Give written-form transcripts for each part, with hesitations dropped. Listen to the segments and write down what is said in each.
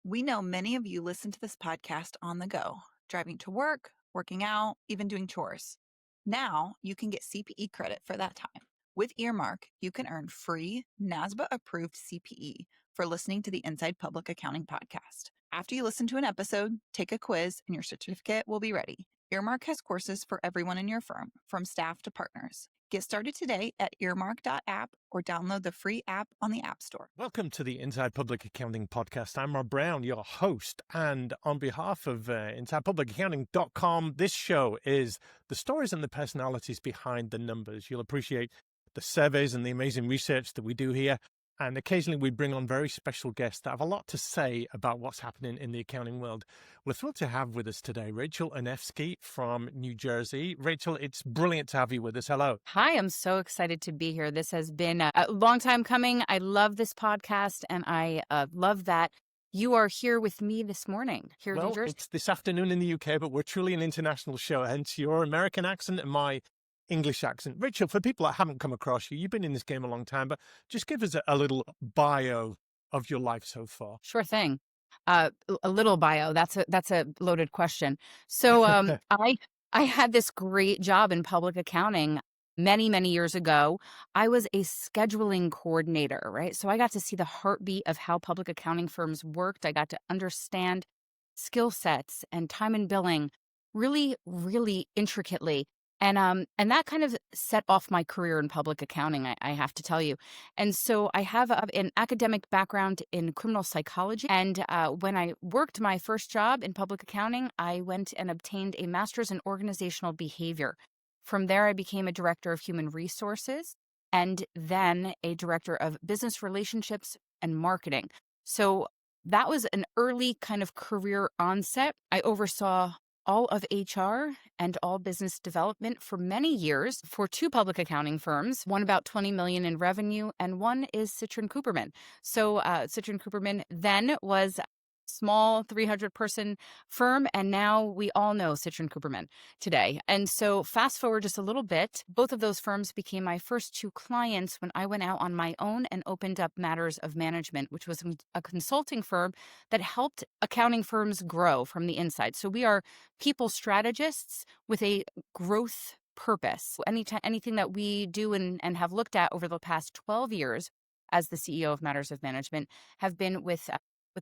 We know many of you listen to this podcast on the go, driving to work, working out, even doing chores. Now you can get CPE credit for that time. With Earmark, you can earn free NASBA-approved CPE for listening to the Inside Public Accounting podcast. After you listen to an episode, take a quiz, and your certificate will be ready. Earmark has courses for everyone in your firm, from staff to partners. Get started today at earmark.app or download the free app on the App Store. Welcome to the Inside Public Accounting podcast. I'm Rob Brown, your host. And on behalf of InsidePublicAccounting.com, this show is the stories and the personalities behind the numbers. You'll appreciate the surveys and the amazing research that we do here. And occasionally we bring on very special guests that have a lot to say about what's happening in the accounting world. We're thrilled to have with us today Rachel Anevski from New Jersey. Rachel, it's brilliant to have you with us. Hello. Hi, I'm so excited to be here. This has been a long time coming. I love this podcast, and I love that you are here with me this morning here in New Jersey. It's this afternoon in the UK, but we're truly an international show, hence your American accent and my English accent. Rachel, for people that haven't come across you, you've been in this game a long time, but just give us a little bio of your life so far. Sure thing. A little bio. That's a loaded question. So I had this great job in public accounting many, many years ago. I was a scheduling coordinator, right? So I got to see the heartbeat of how public accounting firms worked. I got to understand skill sets and time and billing really, really intricately. And that kind of set off my career in public accounting, I have to tell you. And so I have an academic background in criminal psychology. And when I worked my first job in public accounting, I went and obtained a master's in organizational behavior. From there, I became a director of human resources and then a director of business relationships and marketing. So that was an early kind of career onset. I oversaw all of HR and all business development for many years for two public accounting firms, one about 20 million in revenue, and one is Citrin Cooperman. So Citrin Cooperman then was a small 300-person firm, and now we all know Citrin Cooperman today. And so fast forward just a little bit, both of those firms became my first two clients when I went out on my own and opened up Matters of Management, which was a consulting firm that helped accounting firms grow from the inside. So we are people strategists with a growth purpose. Anything that we do and have looked at over the past 12 years as the CEO of Matters of Management have been with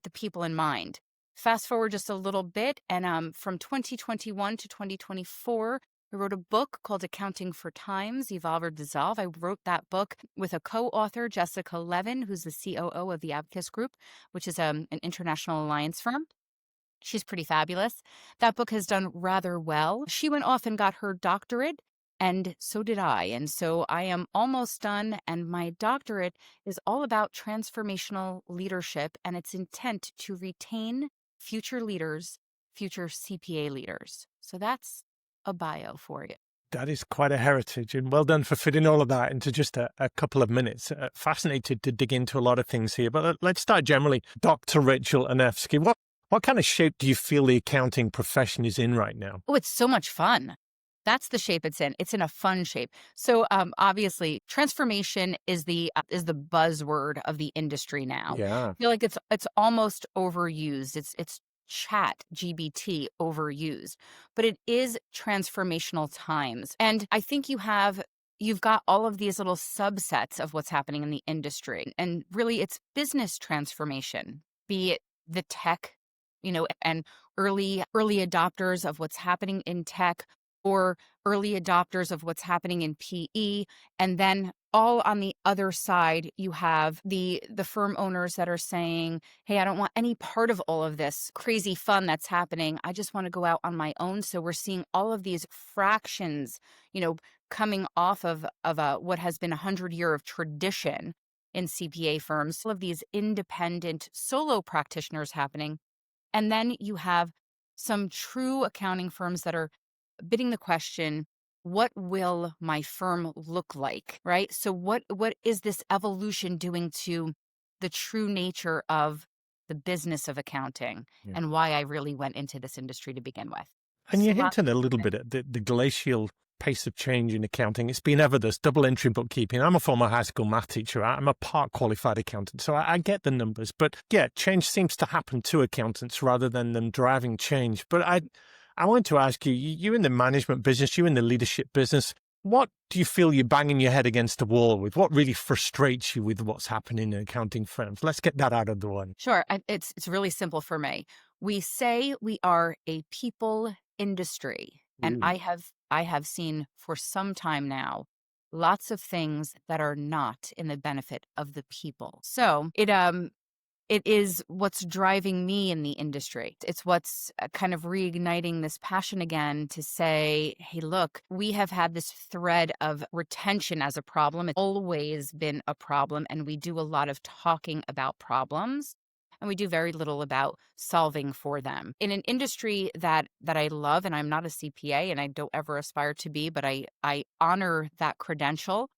the people in mind. Fast forward just a little bit, and from 2021 to 2024, I wrote a book called Accounting for Times, Evolve or Dissolve. I wrote that book with a co-author, Jessica Levin, who's the COO of the Abacus Group, which is an international alliance firm. She's pretty fabulous. That book has done rather well. She went off and got her doctorate, and so did I. And so I am almost done, and my doctorate is all about transformational leadership and its intent to retain future leaders, future CPA leaders. So that's a bio for you. That is quite a heritage, and well done for fitting all of that into just a couple of minutes. Fascinated to dig into a lot of things here, but let's start generally. Dr. Rachel Anevski, what kind of shape do you feel the accounting profession is in right now? Oh, it's so much fun. That's the shape it's in. It's in a fun shape. So obviously, transformation is the buzzword of the industry now. Yeah. I feel like it's almost overused. It's chat GBT overused, but it is transformational times. And I think you've got all of these little subsets of what's happening in the industry. And really, it's business transformation, be it the tech, and early adopters of what's happening in tech, or early adopters of what's happening in PE. And then all on the other side, you have the firm owners that are saying, hey, I don't want any part of all of this crazy fun that's happening. I just want to go out on my own. So we're seeing all of these fractions, coming off of what has been 100-year of tradition in CPA firms, all of these independent solo practitioners happening. And then you have some true accounting firms that are bidding the question, what will my firm look like, right? So what is this evolution doing to the true nature of the business of accounting and why I really went into this industry to begin with? And you hinted a little bit at the glacial pace of change in accounting. It's been ever this double entry bookkeeping. I'm a former high school math teacher. I'm a part qualified accountant, so I get the numbers. But yeah, change seems to happen to accountants rather than them driving change. But I want to ask you, you're in the management business, you're in the leadership business. What do you feel you're banging your head against the wall with? What really frustrates you with what's happening in accounting firms? Let's get that out of the way. Sure. It's really simple for me. We say we are a people industry, and Ooh. I have seen for some time now lots of things that are not in the benefit of the people. So it is what's driving me in the industry. It's what's kind of reigniting this passion again to say, hey, look, we have had this thread of retention as a problem. It's always been a problem, and we do a lot of talking about problems, and we do very little about solving for them. In an industry that I love, and I'm not a CPA, and I don't ever aspire to be, but I honor that credential.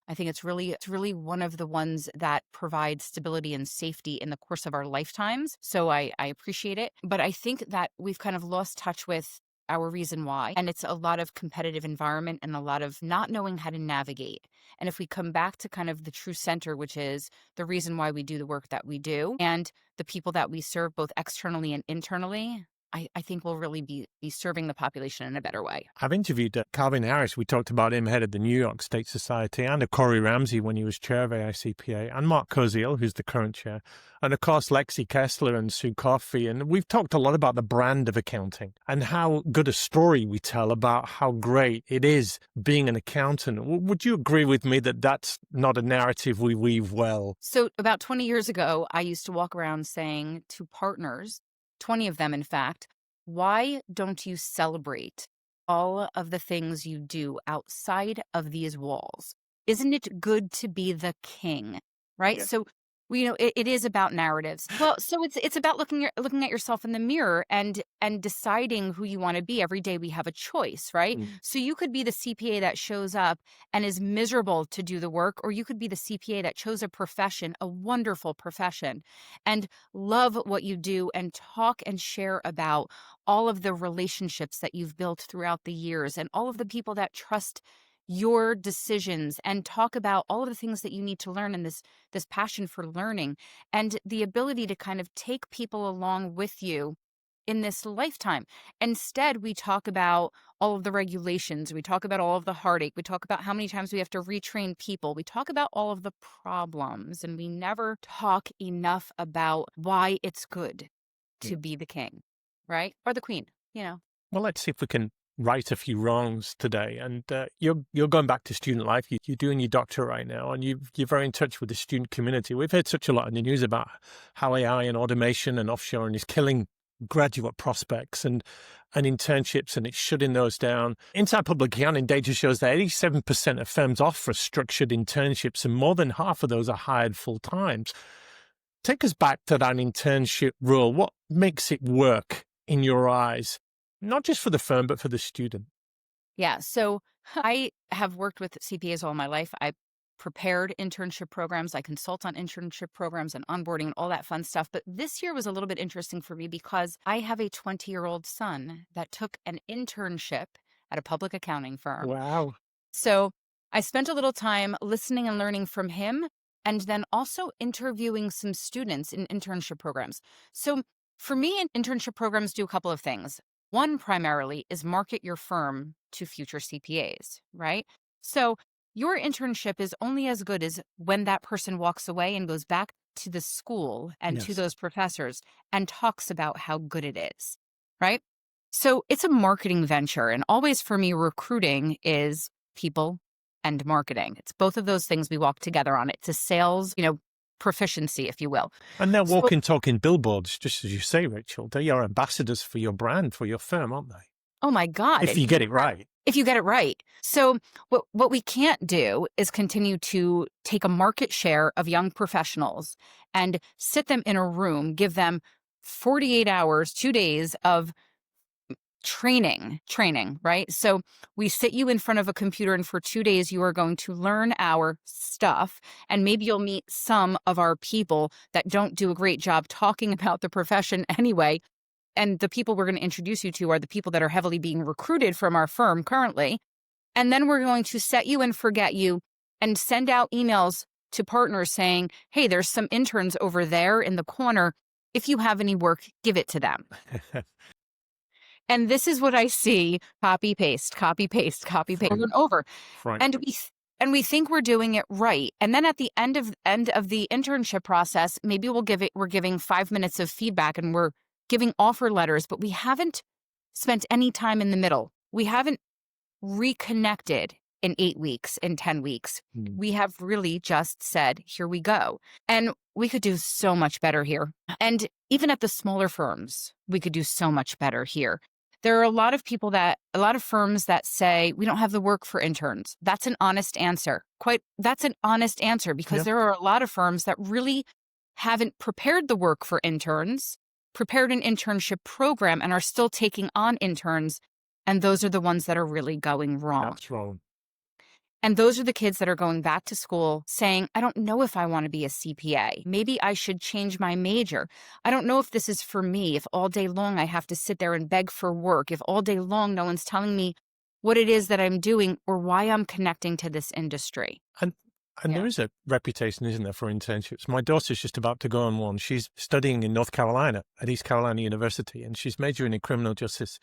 I think it's really one of the ones that provides stability and safety in the course of our lifetimes. So I appreciate it. But I think that we've kind of lost touch with our reason why. And it's a lot of competitive environment and a lot of not knowing how to navigate. And if we come back to kind of the true center, which is the reason why we do the work that we do and the people that we serve both externally and internally, I think we'll really be serving the population in a better way. I've interviewed Calvin Harris. We talked about him, head of the New York State Society, and Corey Ramsey when he was chair of AICPA, and Mark Koziel, who's the current chair, and of course Lexi Kessler and Sue Coffey. And we've talked a lot about the brand of accounting and how good a story we tell about how great it is being an accountant. Would you agree with me that that's not a narrative we weave well? So about 20 years ago, I used to walk around saying to partners, 20 of them, in fact, why don't you celebrate all of the things you do outside of these walls? Isn't it good to be the king, right? Yeah. So it is about narratives. Well, so it's about looking at yourself in the mirror and deciding who you want to be. Every day we have a choice, right? So you could be the CPA that shows up and is miserable to do the work, or you could be the CPA that chose a profession, a wonderful profession, and love what you do and talk and share about all of the relationships that you've built throughout the years and all of the people that trust your decisions, and talk about all of the things that you need to learn and this passion for learning and the ability to kind of take people along with you in this lifetime. Instead, we talk about all of the regulations. We talk about all of the heartache. We talk about how many times we have to retrain people. We talk about all of the problems, and we never talk enough about why it's good to be the king, right? Or the queen, Well, let's see if we can right a few wrongs today. And you're going back to student life. You're doing your doctorate right now, and you're very in touch with the student community. We've heard such a lot in the news about how AI and automation and offshoring is killing graduate prospects and internships, and it's shutting those down. Inside Public Accounting data shows that 87% of firms offer structured internships, and more than half of those are hired full time. Take us back to that internship rule. What makes it work in your eyes? Not just for the firm, but for the student. Yeah. So I have worked with CPAs all my life. I prepared internship programs. I consult on internship programs and onboarding and all that fun stuff. But this year was a little bit interesting for me because I have a 20-year-old son that took an internship at a public accounting firm. Wow. So I spent a little time listening and learning from him, and then also interviewing some students in internship programs. So for me, internship programs do a couple of things. One primarily is market your firm to future CPAs, right? So your internship is only as good as when that person walks away and goes back to the school and to those professors and talks about how good it is, right? So it's a marketing venture. And always for me, recruiting is people and marketing. It's both of those things we walk together on. It's a sales, proficiency, if you will. And they're walking, talking billboards, just as you say, Rachel. They are ambassadors for your brand, for your firm, aren't they? Oh my God. If you get it right. If you get it right. So what we can't do is continue to take a market share of young professionals and sit them in a room, give them 48 hours, 2 days of training, right? So we sit you in front of a computer, and for 2 days, you are going to learn our stuff. And maybe you'll meet some of our people that don't do a great job talking about the profession anyway. And the people we're going to introduce you to are the people that are heavily being recruited from our firm currently. And then we're going to set you and forget you and send out emails to partners saying, hey, there's some interns over there in the corner. If you have any work, give it to them. And this is what I see, copy, paste, copy, paste, copy, paste, over and over. And we think we're doing it right. And then at the end of the internship process, maybe we're giving 5 minutes of feedback and we're giving offer letters, but we haven't spent any time in the middle. We haven't reconnected in 8 weeks, in 10 weeks. We have really just said, here we go. And we could do so much better here. And even at the smaller firms, we could do so much better here. There are a lot of firms that say, we don't have the work for interns. That's an honest answer. That's an honest answer because there are a lot of firms that really haven't prepared the work for interns, prepared an internship program, and are still taking on interns. And those are the ones that are really going wrong. That's wrong. And those are the kids that are going back to school saying, I don't know if I want to be a CPA. Maybe I should change my major. I don't know if this is for me. If all day long I have to sit there and beg for work. If all day long no one's telling me what it is that I'm doing or why I'm connecting to this industry. And there is a reputation, isn't there, for internships? My daughter's just about to go on one. She's studying in North Carolina at East Carolina University, and she's majoring in criminal justice.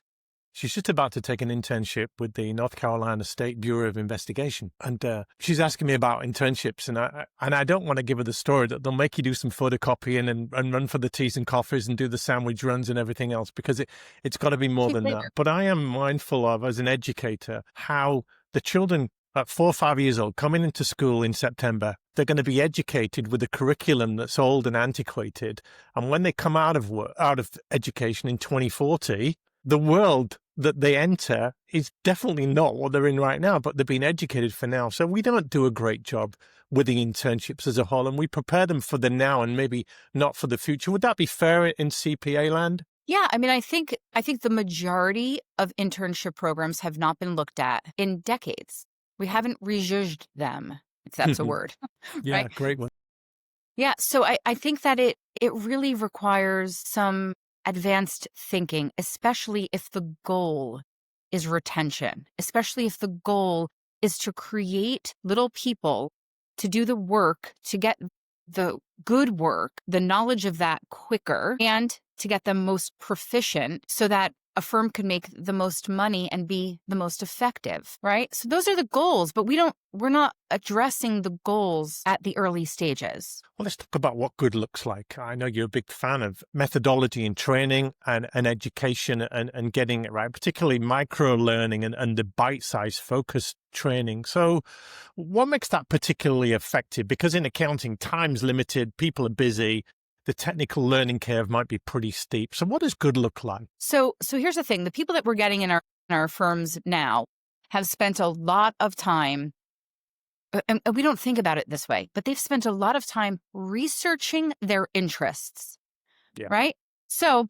She's just about to take an internship with the North Carolina State Bureau of Investigation. And she's asking me about internships. And I don't want to give her the story that they'll make you do some photocopying and run for the teas and coffees and do the sandwich runs and everything else, because it's got to be more than that. But I am mindful of, as an educator, how the children at 4 or 5 years old coming into school in September, they're going to be educated with a curriculum that's old and antiquated. And when they come out of education in 2040, the world that they enter is definitely not what they're in right now, but they're being educated for now. So we don't do a great job with the internships as a whole, and we prepare them for the now and maybe not for the future. Would that be fair in CPA land? Yeah, I mean, I think the majority of internship programs have not been looked at in decades. We haven't rejuged them, if that's a word. Yeah, right? Great one. Yeah, so I think that it really requires some advanced thinking, especially if the goal is retention, especially if the goal is to create little people to do the work, to get the good work, the knowledge of that quicker, and to get them most proficient so that a firm can make the most money and be the most effective, right? So those are the goals, but we're not addressing the goals at the early stages. Well, let's talk about what good looks like. I know you're a big fan of methodology and training and education and getting it right, particularly micro learning and the bite-sized focused training. So what makes that particularly effective? Because in accounting, time's limited, people are busy. The technical learning curve might be pretty steep. So what does good look like? So here's the thing. The people that we're getting in our firms now have spent a lot of time, and we don't think about it this way, but they've spent a lot of time researching their interests, right? So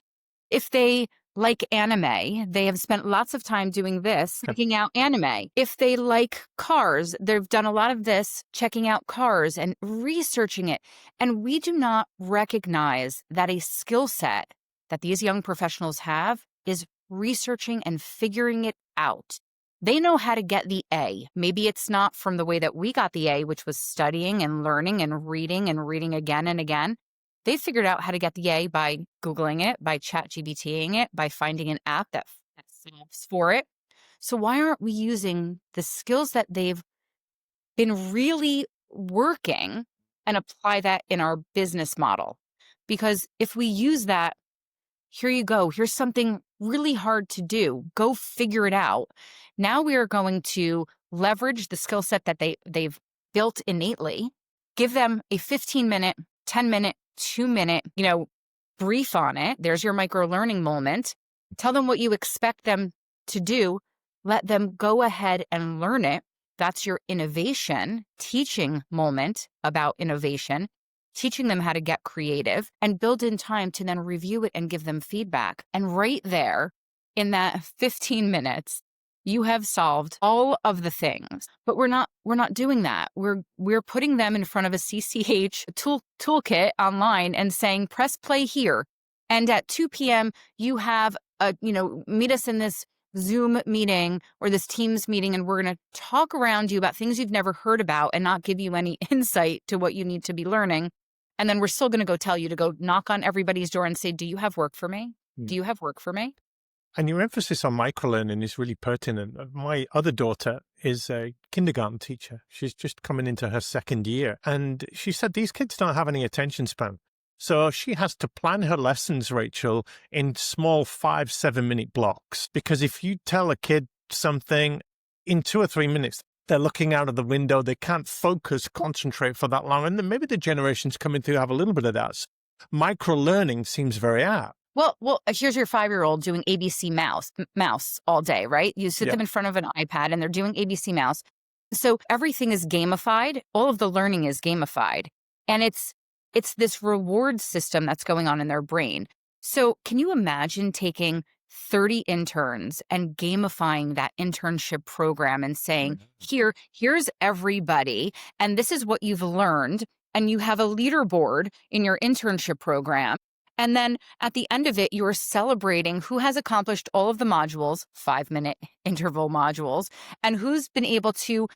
if they like anime, they have spent lots of time doing this, checking out anime. If they like cars, they've done a lot of this, checking out cars and researching it. And we do not recognize that a skill set that these young professionals have is researching and figuring it out. They know how to get the A. Maybe it's not from the way that we got the A, which was studying and learning and reading again and again. They figured out how to get the A by Googling it, by ChatGPTing it, by finding an app that solves for it. So why aren't we using the skills that they've been really working and apply that in our business model? Because if we use that, here you go, here's something really hard to do, go figure it out. Now we are going to leverage the skill set that they've built innately, give them a 15-minute, 10-minute, 2-minute, brief on it. There's your micro learning moment. Tell them what you expect them to do. Let them go ahead and learn it. That's your innovation teaching moment about innovation, teaching them how to get creative and build in time to then review it and give them feedback. And right there in that 15 minutes, you have solved all of the things, but we're not doing that. We're putting them in front of a CCH toolkit online and saying, press play here. And at 2 p.m., you have meet us in this Zoom meeting or this Teams meeting, and we're going to talk around you about things you've never heard about and not give you any insight to what you need to be learning. And then we're still going to go tell you to go knock on everybody's door and say, do you have work for me? Do you have work for me? And your emphasis on microlearning is really pertinent. My other daughter is a kindergarten teacher. She's just coming into her second year. And she said these kids don't have any attention span. So she has to plan her lessons, Rachel, in small 5-7 minute blocks. Because if you tell a kid something in 2 or 3 minutes, they're looking out of the window, they can't focus, concentrate for that long. And then maybe the generations coming through have a little bit of that. Micro-learning seems very apt. Well, here's your 5-year-old doing ABC mouse all day, right? You sit them in front of an iPad and they're doing ABC mouse. So everything is gamified. All of the learning is gamified. And it's this reward system that's going on in their brain. So can you imagine taking 30 interns and gamifying that internship program and saying, here's everybody, and this is what you've learned, and you have a leaderboard in your internship program. And then at the end of it, you're celebrating who has accomplished all of the modules, 5-minute interval modules, and who's been able to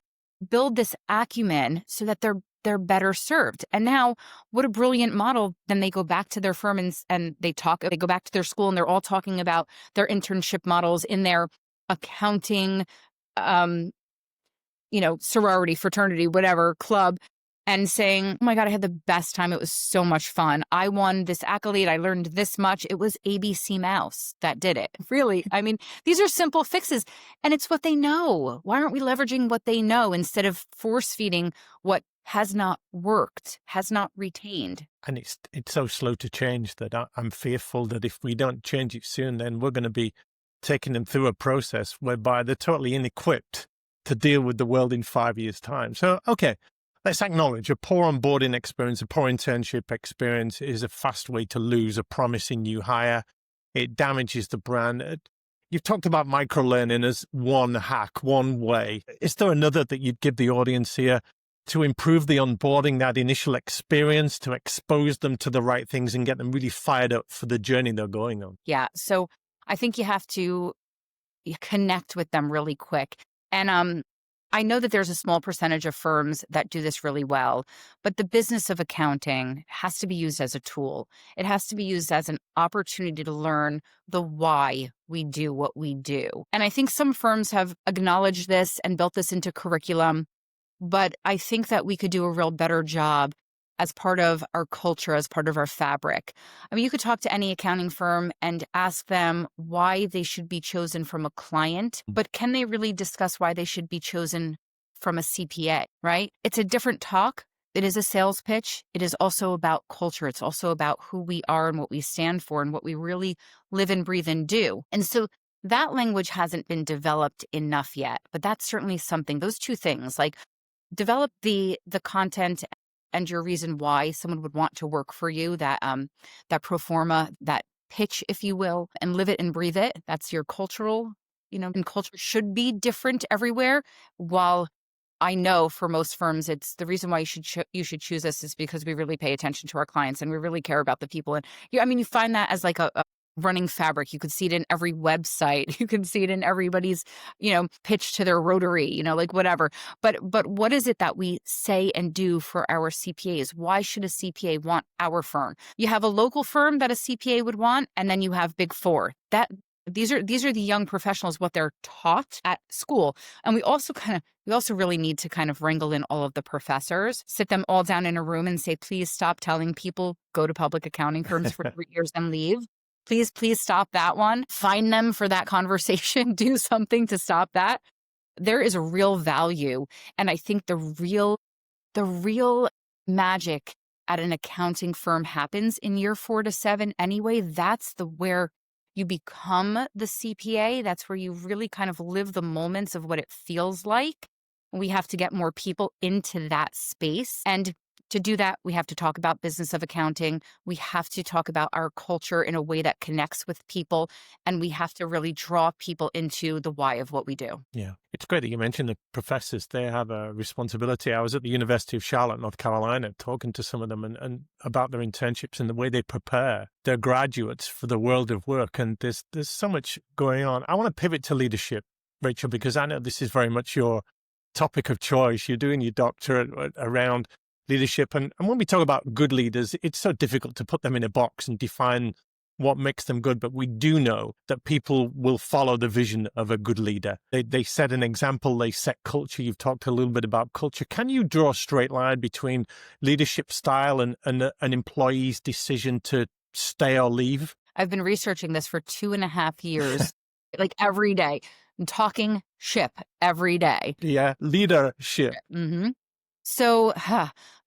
build this acumen so that they're better served. And now, what a brilliant model. Then they go back to their firm and they go back to their school and they're all talking about their internship models in their accounting, sorority, fraternity, whatever, club, and saying, oh my God, I had the best time. It was so much fun. I won this accolade. I learned this much. It was ABC Mouse that did it. Really. I mean, these are simple fixes and it's what they know. Why aren't we leveraging what they know instead of force feeding what has not worked, has not retained? And it's so slow to change that I'm fearful that if we don't change it soon, then we're going to be taking them through a process whereby they're totally inequipped to deal with the world in 5 years' time. So, okay. Let's acknowledge a poor onboarding experience, a poor internship experience is a fast way to lose a promising new hire. It damages the brand. You've talked about microlearning as one hack, one way. Is there another that you'd give the audience here to improve the onboarding, that initial experience, to expose them to the right things and get them really fired up for the journey they're going on? Yeah. So I think you have to connect with them really quick. And I know that there's a small percentage of firms that do this really well, but the business of accounting has to be used as a tool. It has to be used as an opportunity to learn the why we do what we do. And I think some firms have acknowledged this and built this into curriculum, but I think that we could do a real better job as part of our culture, as part of our fabric. I mean, you could talk to any accounting firm and ask them why they should be chosen from a client, but can they really discuss why they should be chosen from a CPA, right? It's a different talk. It is a sales pitch. It is also about culture. It's also about who we are and what we stand for and what we really live and breathe and do. And so that language hasn't been developed enough yet, but that's certainly something. Those two things, like develop the content and your reason why someone would want to work for you, that pro forma, that pitch, if you will, and live it and breathe it. That's your cultural, and culture should be different everywhere. While I know for most firms, it's the reason why you should choose us is because we really pay attention to our clients and we really care about the people. And you find that as like a running fabric. You could see it in every website. You can see it in everybody's, pitch to their Rotary, like whatever. But what is it that we say and do for our CPAs? Why should a CPA want our firm? You have a local firm that a CPA would want, and then you have Big Four. These are the young professionals, what they're taught at school. And we also really need to kind of wrangle in all of the professors, sit them all down in a room and say, please stop telling people go to public accounting firms for 3 years and leave. Please stop that one. Fine them for that conversation. Do something to stop that. There is a real value. And I think the real magic at an accounting firm happens in year 4 to 7 anyway. That's where you become the CPA. That's where you really kind of live the moments of what it feels like. We have to get more people into that space. And To do that, we have to talk about business of accounting. We have to talk about our culture in a way that connects with people. And we have to really draw people into the why of what we do. Yeah. It's great that you mentioned the professors. They have a responsibility. I was at the University of Charlotte, North Carolina, talking to some of them and about their internships and the way they prepare their graduates for the world of work. And there's so much going on. I want to pivot to leadership, Rachel, because I know this is very much your topic of choice. You're doing your doctorate around leadership. And when we talk about good leaders, it's so difficult to put them in a box and define what makes them good. But we do know that people will follow the vision of a good leader. They set an example, they set culture. You've talked a little bit about culture. Can you draw a straight line between leadership style and an employee's decision to stay or leave? I've been researching this for 2.5 years, like every day. I'm talking ship every day. Yeah, leadership. Mm-hmm. So,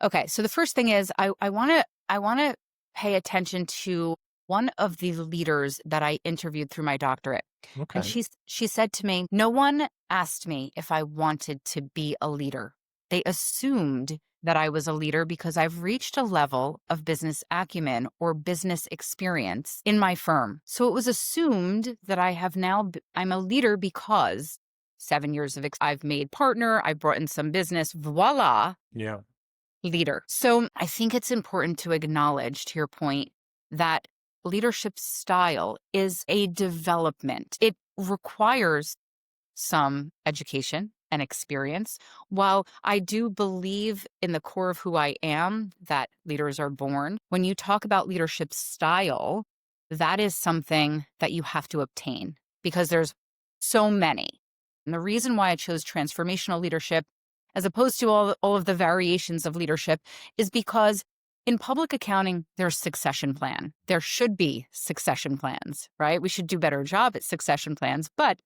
okay. So the first thing is I want to pay attention to one of the leaders that I interviewed through my doctorate. Okay. And she said to me, no one asked me if I wanted to be a leader. They assumed that I was a leader because I've reached a level of business acumen or business experience in my firm. So it was assumed that I'm a leader because 7 years of I've made partner, I brought in some business, voila. Yeah. Leader. So I think it's important to acknowledge, to your point, that leadership style is a development. It requires some education and experience. While I do believe in the core of who I am that leaders are born, when you talk about leadership style, that is something that you have to obtain because there's so many. And the reason why I chose transformational leadership as opposed to all of the variations of leadership is because in public accounting, there's succession plan. There should be succession plans, right? We should do a better job at succession plans. But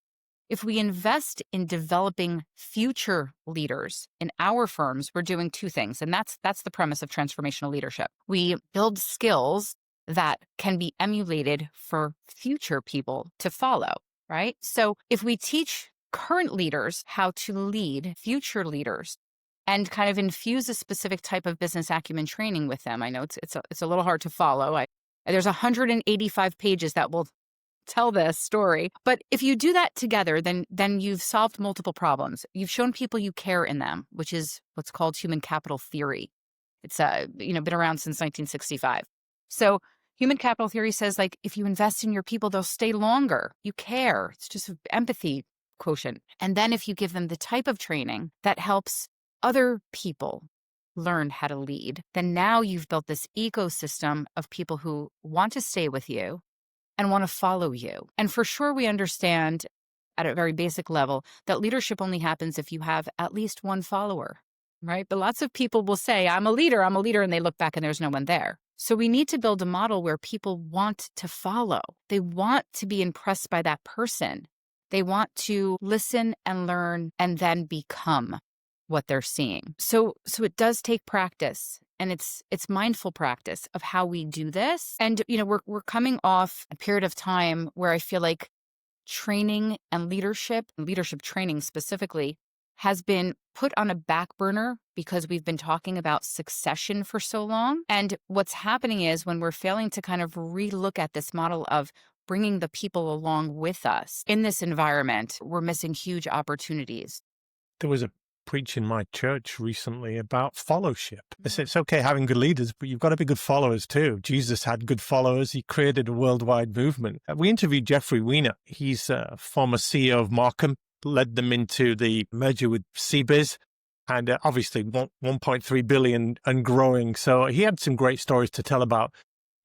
if we invest in developing future leaders in our firms, we're doing two things. And that's the premise of transformational leadership. We build skills that can be emulated for future people to follow, right? So if we teach current leaders how to lead future leaders and kind of infuse a specific type of business acumen training with them. I know it's a little hard to follow. There's 185 pages that will tell this story. But if you do that together, then you've solved multiple problems. You've shown people you care in them, which is what's called human capital theory. It's been around since 1965. So human capital theory says, like, if you invest in your people, they'll stay longer. You care. It's just empathy quotient. And then if you give them the type of training that helps other people learn how to lead, then now you've built this ecosystem of people who want to stay with you and want to follow you. And for sure, we understand at a very basic level that leadership only happens if you have at least one follower, right? But lots of people will say, I'm a leader, and they look back and there's no one there. So we need to build a model where people want to follow. They want to be impressed by that person. They want to listen and learn and then become what they're seeing. So it does take practice, and it's mindful practice of how we do this. And we're coming off a period of time where I feel like training and leadership training specifically, has been put on a back burner because we've been talking about succession for so long. And what's happening is when we're failing to kind of relook at this model of bringing the people along with us in this environment, we're missing huge opportunities. There was a preach in my church recently about fellowship. They said it's okay having good leaders, but you've got to be good followers too. Jesus had good followers. He created a worldwide movement. We interviewed Jeffrey Weiner. He's a former CEO of Markham, led them into the merger with CBIZ, and obviously 1.3 billion and growing. So he had some great stories to tell about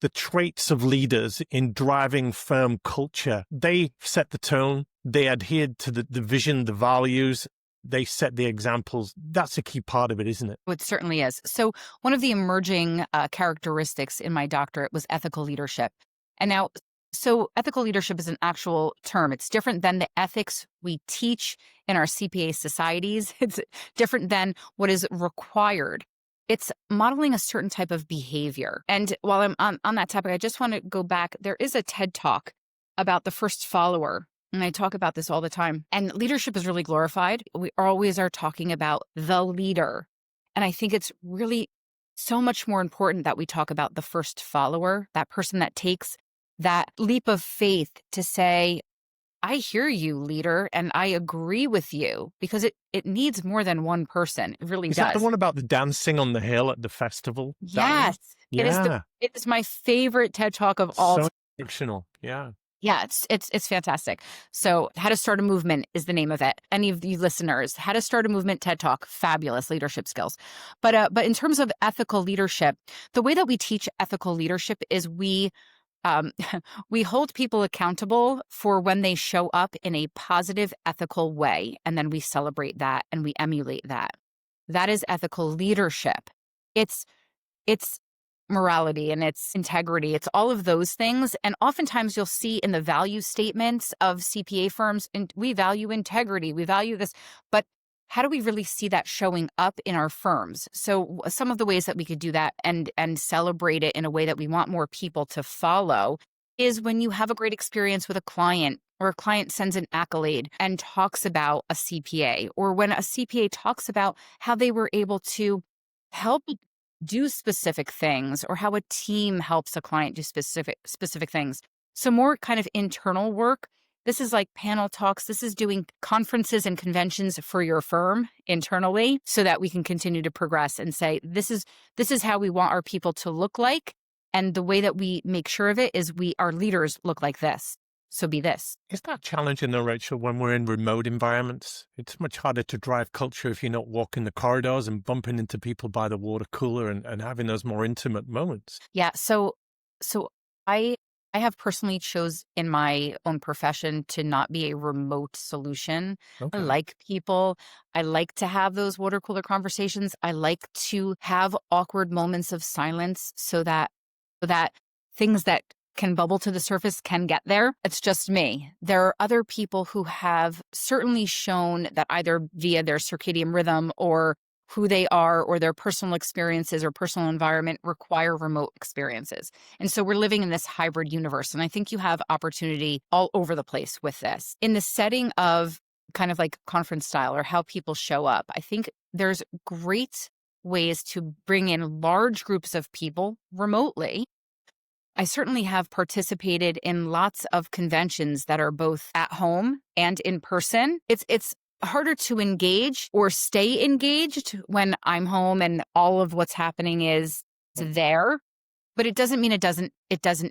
the traits of leaders in driving firm culture. They set the tone. They adhered to the vision, the values. They set the examples. That's a key part of it, isn't it? It certainly is. So one of the emerging characteristics in my doctorate was ethical leadership. And now, so ethical leadership is an actual term. It's different than the ethics we teach in our CPA societies. It's different than what is required. It's modeling a certain type of behavior. And while I'm on that topic, I just want to go back. There is a TED Talk about the first follower. And I talk about this all the time. And leadership is really glorified. We always are talking about the leader. And I think it's really so much more important that we talk about the first follower, that person that takes that leap of faith to say, I hear you, leader, and I agree with you, because it needs more than one person. It really Is that the does. one about the dancing on the hill at the festival? That one? Yes. Yeah. It is my favorite TED Talk of all So time. exceptional. Yeah. Yeah, it's fantastic. So, How to Start a Movement is the name of it. Any of you listeners, How to Start a Movement TED Talk, fabulous leadership skills. But in terms of ethical leadership, the way that we teach ethical leadership is um, we hold people accountable for when they show up in a positive, ethical way, and then we celebrate that and we emulate that. That is ethical leadership. It's morality and it's integrity. It's all of those things. And oftentimes you'll see in the value statements of CPA firms, and we value integrity, we value this, but how do we really see that showing up in our firms? So some of the ways that we could do that and celebrate it in a way that we want more people to follow is when you have a great experience with a client, or a client sends an accolade and talks about a CPA, or when a CPA talks about how they were able to help do specific things, or how a team helps a client do specific things. So more kind of internal work. This is like panel talks. This is doing conferences and conventions for your firm internally so that we can continue to progress and say, this is how we want our people to look like. And the way that we make sure of it is our leaders look like this. So be this. Is that challenging though, Rachel, when we're in remote environments? It's much harder to drive culture if you're not walking the corridors and bumping into people by the water cooler and having those more intimate moments. Yeah. So I have personally chose in my own profession to not be a remote solution. I Okay. like people. I like to have those water cooler conversations. I like to have awkward moments of silence so that things that can bubble to the surface can get there. It's just me. There are other people who have certainly shown that either via their circadian rhythm or who they are or their personal experiences or personal environment require remote experiences. And so we're living in this hybrid universe. And I think you have opportunity all over the place with this. In the setting of kind of like conference style or how people show up, I think there's great ways to bring in large groups of people remotely. I certainly have participated in lots of conventions that are both at home and in person. It's harder to engage or stay engaged when I'm home and all of what's happening is there. But it doesn't mean it doesn't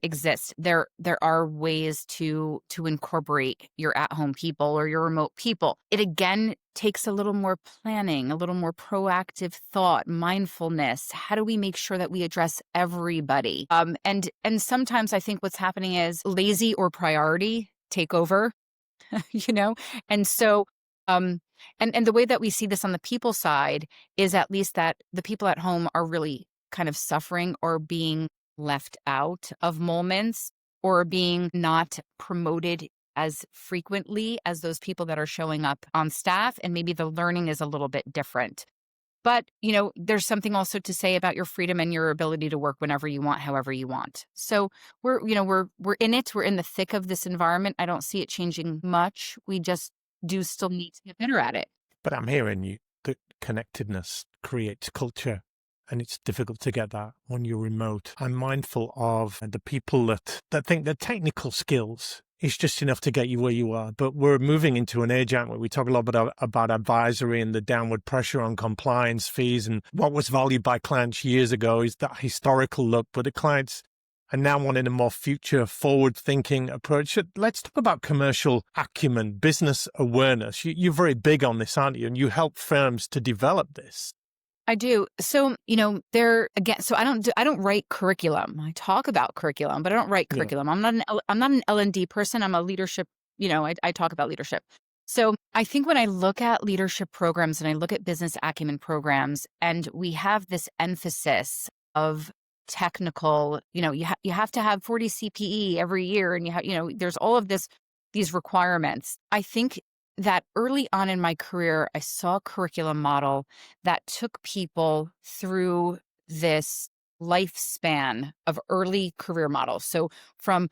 exist. There are ways to incorporate your at-home people or your remote people. It again takes a little more planning, a little more proactive thought, mindfulness. How do we make sure that we address everybody? And sometimes I think what's happening is lazy or priority take over, And so and the way that we see this on the people side is at least that the people at home are really kind of suffering or being left out of moments or being not promoted as frequently as those people that are showing up on staff. And maybe the learning is a little bit different. But, there's something also to say about your freedom and your ability to work whenever you want, however you want. So we're in it. We're in the thick of this environment. I don't see it changing much. We just do still need to get better at it. But I'm hearing you that connectedness creates culture, and it's difficult to get that when you're remote. I'm mindful of the people that think the technical skills is just enough to get you where you are. But we're moving into an age, aren't we? We talk a lot about advisory and the downward pressure on compliance fees. And what was valued by clients years ago is that historical look. But the clients are now wanting a more future forward-thinking approach. Let's talk about commercial acumen, business awareness. You're very big on this, aren't you? And you help firms to develop this. I do. So, there again, so I don't write curriculum. I talk about curriculum, but I don't write curriculum. I'm not an L&D person. I'm a leadership, I talk about leadership. So I think when I look at leadership programs and I look at business acumen programs, and we have this emphasis of technical, you have to have 40 CPE every year, and there's all of these requirements. I think that early on in my career, I saw a curriculum model that took people through this lifespan of early career models. So from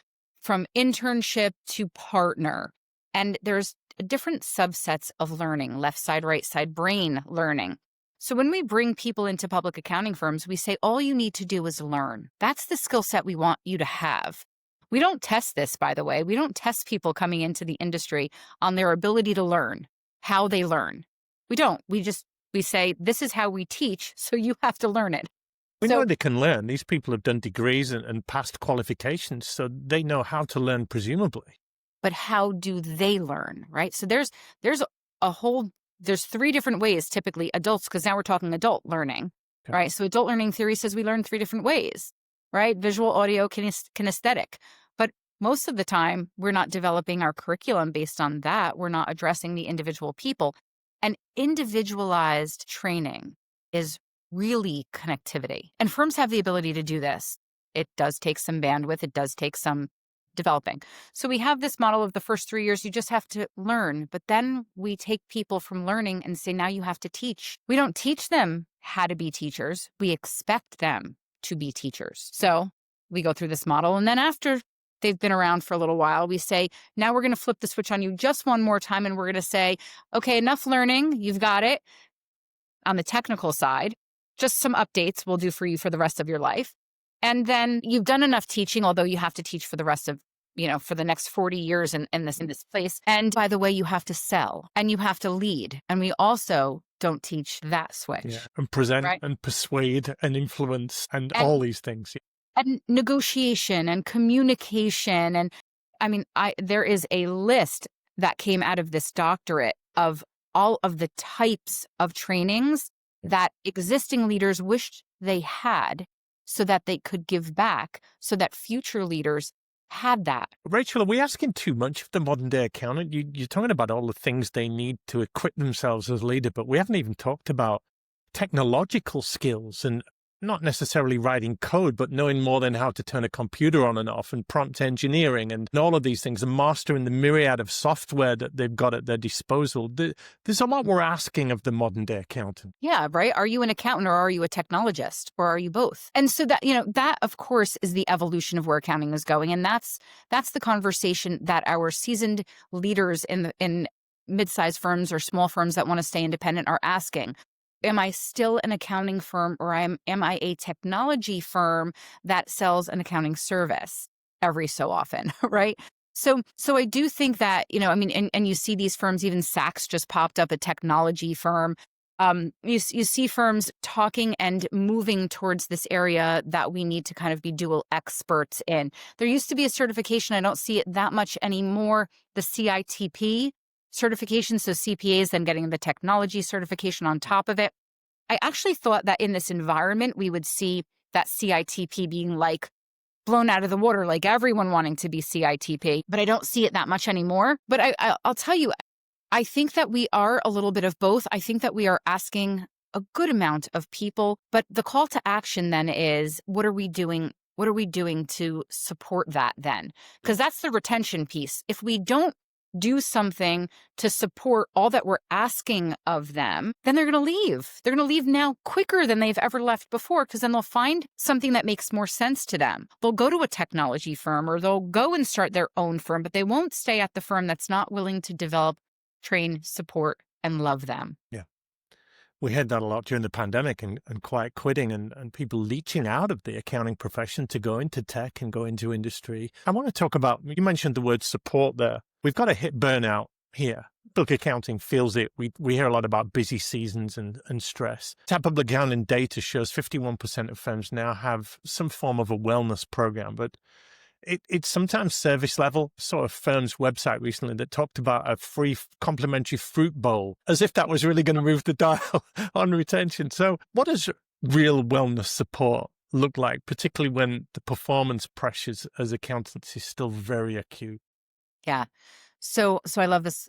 internship to partner, and there's different subsets of learning, left side, right side, brain learning. So when we bring people into public accounting firms, we say, all you need to do is learn. That's the skill set we want you to have. We don't test this, by the way. We don't test people coming into the industry on their ability to learn, how they learn. We don't. We say, this is how we teach, so you have to learn it. We know they can learn. These people have done degrees and passed qualifications, so they know how to learn, presumably. But how do they learn, right? So there's 3 different ways, typically adults, because now we're talking adult learning, Okay. right? So adult learning theory says we learn 3 different ways, right? Visual, audio, kinesthetic. But most of the time, we're not developing our curriculum based on that. We're not addressing the individual people. And individualized training is really connectivity. And firms have the ability to do this. It does take some bandwidth. It does take some developing. So we have this model of the first 3 years, you just have to learn. But then we take people from learning and say, now you have to teach. We don't teach them how to be teachers. We expect them to be teachers. So we go through this model. And then after they've been around for a little while, we say, now we're going to flip the switch on you just one more time. And we're going to say, okay, enough learning. You've got it. On the technical side, just some updates we'll do for you for the rest of your life. And then you've done enough teaching, although you have to teach for the rest of, for the next 40 years in this place. And by the way, you have to sell and you have to lead. And we also don't teach that switch. Yeah. And present, right? And persuade and influence and all these things. And negotiation and communication. And there is a list that came out of this doctorate of all of the types of trainings that existing leaders wished they had so that they could give back, so that future leaders had that. Rachel, are we asking too much of the modern day accountant? You're talking about all the things they need to equip themselves as a leader, but we haven't even talked about technological skills and not necessarily writing code, but knowing more than how to turn a computer on and off, and prompt engineering and all of these things, and mastering the myriad of software that they've got at their disposal. There's a lot we're asking of the modern day accountant. Yeah, right. Are you an accountant or are you a technologist or are you both? And so that of course is the evolution of where accounting is going. And that's the conversation that our seasoned leaders in mid-sized firms or small firms that want to stay independent are asking. Am I still an accounting firm, or am I a technology firm that sells an accounting service every so often, right? So I do think that, and you see these firms, even Saks just popped up, a technology firm. You see firms talking and moving towards this area that we need to kind of be dual experts in. There used to be a certification. I don't see it that much anymore. The CITP certification, so CPAs, then getting the technology certification on top of it. I actually thought that in this environment, we would see that CITP being like blown out of the water, like everyone wanting to be CITP, but I don't see it that much anymore. But I'll tell you, I think that we are a little bit of both. I think that we are asking a good amount of people, but the call to action then is, what are we doing? What are we doing to support that then? Because that's the retention piece. If we don't do something to support all that we're asking of them, then they're going to leave. They're going to leave now quicker than they've ever left before, because then they'll find something that makes more sense to them. They'll go to a technology firm or they'll go and start their own firm, but they won't stay at the firm that's not willing to develop, train, support, and love them. Yeah. We had that a lot during the pandemic and quiet quitting and people leaching out of the accounting profession to go into tech and go into industry. I want to talk about, you mentioned the word support there. We've got to hit burnout here. Public accounting feels it. We hear a lot about busy seasons and stress. Public accounting data shows 51% of firms now have some form of a wellness program, but it's sometimes service level. I saw a firm's website recently that talked about a free complimentary fruit bowl, as if that was really going to move the dial on retention. So what does real wellness support look like, particularly when the performance pressures as accountants is still very acute? Yeah. So I love this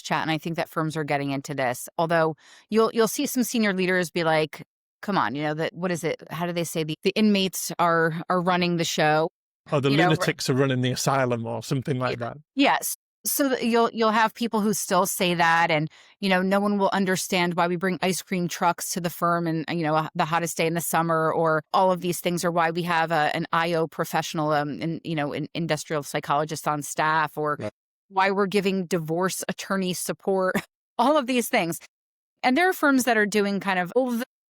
chat, and I think that firms are getting into this. Although you'll see some senior leaders be like, "Come on, what is it? How do they say the inmates are running the show?" Oh, the lunatics are running the asylum or something like that. Yes. So you'll have people who still say that, and no one will understand why we bring ice cream trucks to the firm, and the hottest day in the summer, or all of these things, or why we have an IO professional, an industrial psychologist on staff, or why we're giving divorce attorney support. All of these things. And there are firms that are doing kind of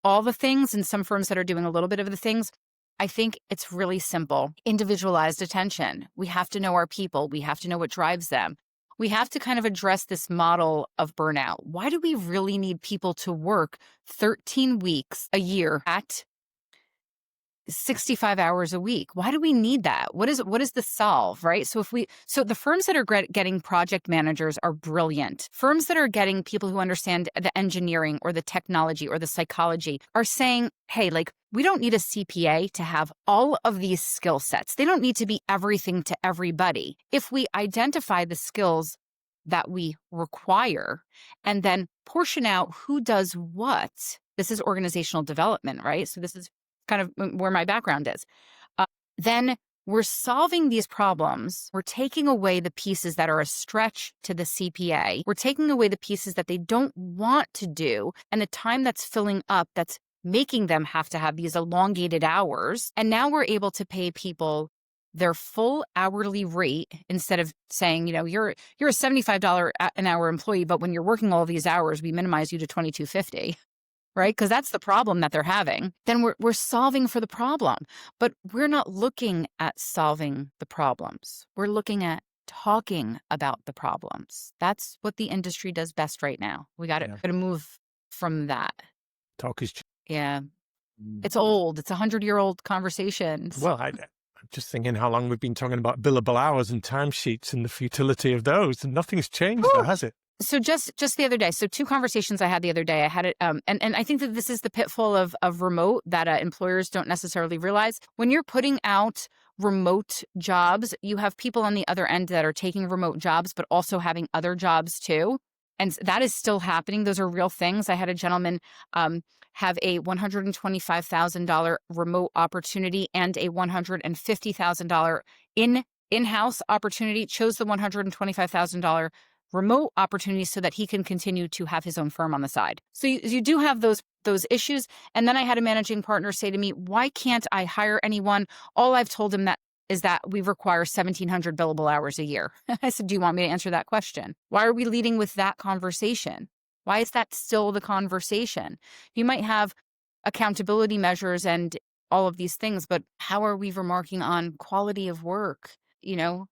all the things and some firms that are doing a little bit of the things. I think it's really simple. Individualized attention. We have to know our people. We have to know what drives them. We have to kind of address this model of burnout. Why do we really need people to work 13 weeks a year at 65 hours a week? Why do we need that? What is the solve, right? So the firms that are getting project managers are brilliant. Firms that are getting people who understand the engineering or the technology or the psychology are saying, hey, like, we don't need a CPA to have all of these skill sets. They don't need to be everything to everybody. If we identify the skills that we require and then portion out who does what, this is organizational development, right? So this is kind of where my background is. Then we're solving these problems. We're taking away the pieces that are a stretch to the CPA. We're taking away the pieces that they don't want to do and the time that's filling up that's making them have to have these elongated hours. And now we're able to pay people their full hourly rate instead of saying, you're a $75 an hour employee, but when you're working all these hours, we minimize you to $22.50. Right? Because that's the problem that they're having. Then we're solving for the problem, but we're not looking at solving the problems. We're looking at talking about the problems. That's what the industry does best right now. We got to move from that. Talk is... Yeah. It's old. It's 100-year-old conversations. Well, I'm just thinking how long we've been talking about billable hours and timesheets and the futility of those, and nothing's changed, though, has it? So just the other day, so 2 conversations I had the other day, I had it, and I think that this is the pitfall of remote that employers don't necessarily realize. When you're putting out remote jobs, you have people on the other end that are taking remote jobs, but also having other jobs too. And that is still happening. Those are real things. I had a gentleman have a $125,000 remote opportunity and a $150,000 in-house opportunity, chose the $125,000 remote opportunities so that he can continue to have his own firm on the side. So you do have those issues. And then I had a managing partner say to me, why can't I hire anyone? All I've told him is that we require 1,700 billable hours a year. I said, do you want me to answer that question? Why are we leading with that conversation? Why is that still the conversation? You might have accountability measures and all of these things, but how are we remarking on quality of work? There's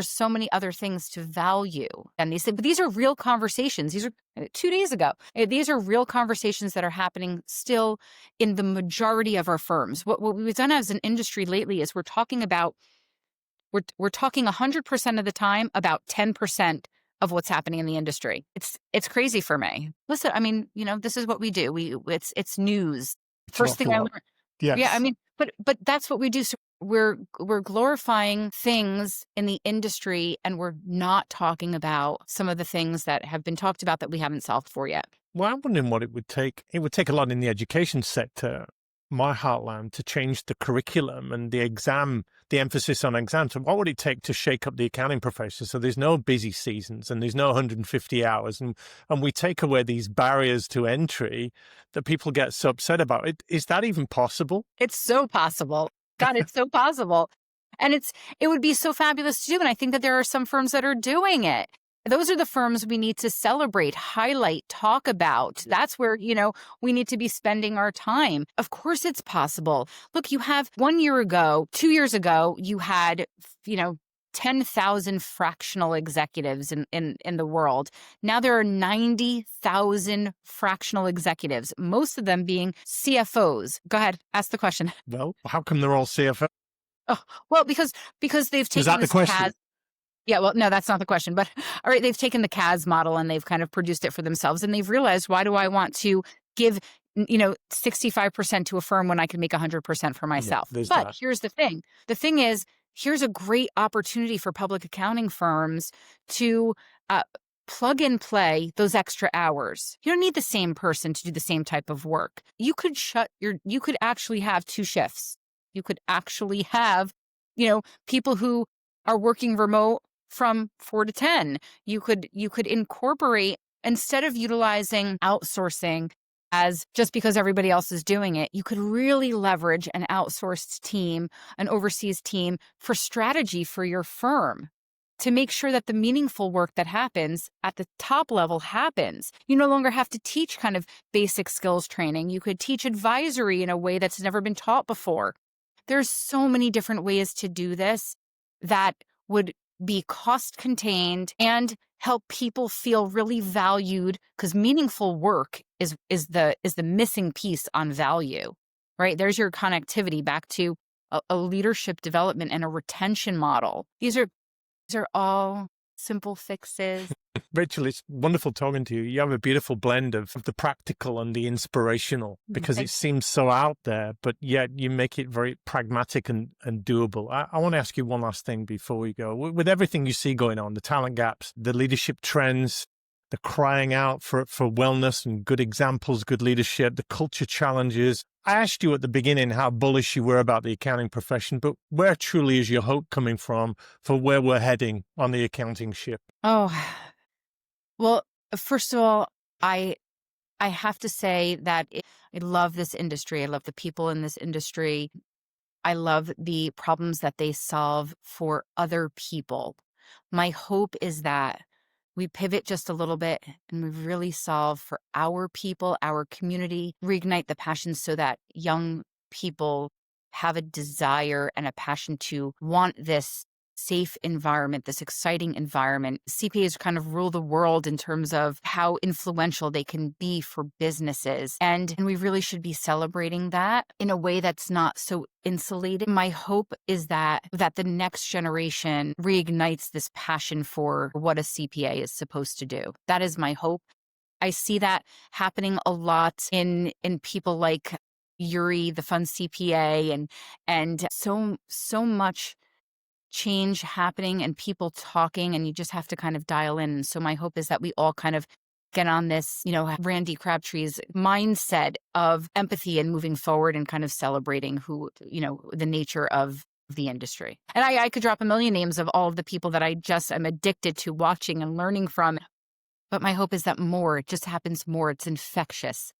so many other things to value. And these are real conversations. These are 2 days ago. These are real conversations that are happening still in the majority of our firms. What we've done as an industry lately is we're talking 100% of the time about 10% of what's happening in the industry. It's crazy for me. Listen, I mean, this is what we do. It's news. First thing I learned. Yes. Yeah, I mean, but that's what we do. So we're glorifying things in the industry, and we're not talking about some of the things that have been talked about that we haven't solved for yet. Well, I'm wondering what it would take. It would take a lot in the education sector, my heartland, to change the curriculum and the emphasis on exams. So what would it take to shake up the accounting profession so there's no busy seasons and there's no 150 hours and we take away these barriers to entry that people get so upset about? Is that even possible? It's so possible. God, it's so possible. And it would be so fabulous to do. And I think that there are some firms that are doing it. Those are the firms we need to celebrate, highlight, talk about. That's where, we need to be spending our time. Of course it's possible. Look, you have 1 year ago, 2 years ago, you had, 10,000 fractional executives in the world. Now there are 90,000 fractional executives, most of them being CFOs. Go ahead, ask the question. Well, how come they're all CFOs? Oh, well, because they've taken Is that the question? Yeah, well, no, that's not the question. But all right, they've taken the CAS model and they've kind of produced it for themselves. And they've realized, why do I want to give, 65% to a firm when I can make 100% for myself? Yeah, but here's the thing. The thing is, here's a great opportunity for public accounting firms to plug and play those extra hours. You don't need the same person to do the same type of work. You could actually have 2 shifts. You could actually have, people who are working remote from 4 to 10. You could incorporate, instead of utilizing outsourcing as just because everybody else is doing it, you could really leverage an outsourced team, an overseas team for strategy for your firm. to make sure that the meaningful work that happens at the top level happens. You no longer have to teach kind of basic skills training. You could teach advisory in a way that's never been taught before. There's so many different ways to do this that would be cost contained and help people feel really valued, because meaningful work is the missing piece on value, right? There's your connectivity back to a leadership development and a retention model. These are all simple fixes. Rachel, it's wonderful talking to you. You have a beautiful blend of the practical and the inspirational, because it seems so out there, but yet you make it very pragmatic and doable. I want to ask you one last thing before we go. With everything you see going on, the talent gaps, the leadership trends, the crying out for wellness and good examples, good leadership, the culture challenges. I asked you at the beginning how bullish you were about the accounting profession, but where truly is your hope coming from for where we're heading on the accounting ship? Oh, well, first of all, I have to say that I love this industry. I love the people in this industry. I love the problems that they solve for other people. My hope is that we pivot just a little bit and we really solve for our people, our community, reignite the passion so that young people have a desire and a passion to want this safe environment, this exciting environment. CPAs kind of rule the world in terms of how influential they can be for businesses. And we really should be celebrating that in a way that's not so insulated. My hope is that the next generation reignites this passion for what a CPA is supposed to do. That is my hope. I see that happening a lot in people like Yuri, the fun CPA, and so much change happening and people talking, and you just have to kind of dial in. And so my hope is that we all kind of get on this, Randy Crabtree's mindset of empathy and moving forward and kind of celebrating the nature of the industry. And I could drop a million names of all of the people that I just am addicted to watching and learning from. But my hope is that it just happens more. It's infectious,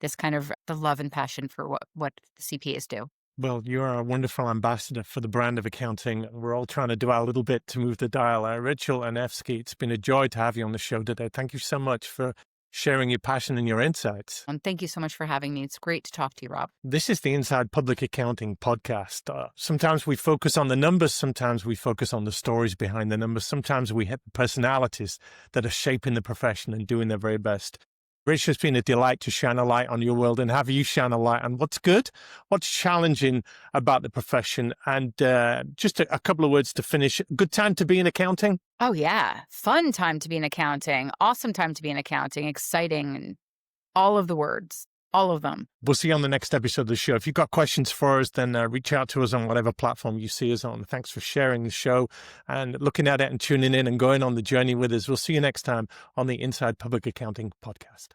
this kind of the love and passion for what CPAs do. Well, you're a wonderful ambassador for the brand of accounting. We're all trying to do our little bit to move the dial. Rachel Anevski, it's been a joy to have you on the show today. Thank you so much for sharing your passion and your insights. And thank you so much for having me. It's great to talk to you, Rob. This is the Inside Public Accounting podcast. Sometimes we focus on the numbers. Sometimes we focus on the stories behind the numbers. Sometimes we hit the personalities that are shaping the profession and doing their very best. Rachel, it's been a delight to shine a light on your world and have you shine a light on what's good, what's challenging about the profession. And just a couple of words to finish. Good time to be in accounting? Oh, yeah. Fun time to be in accounting. Awesome time to be in accounting. Exciting. And all of the words. All of them. We'll see you on the next episode of the show. If you've got questions for us, then reach out to us on whatever platform you see us on. Thanks for sharing the show and looking at it and tuning in and going on the journey with us. We'll see you next time on the Inside Public Accounting podcast.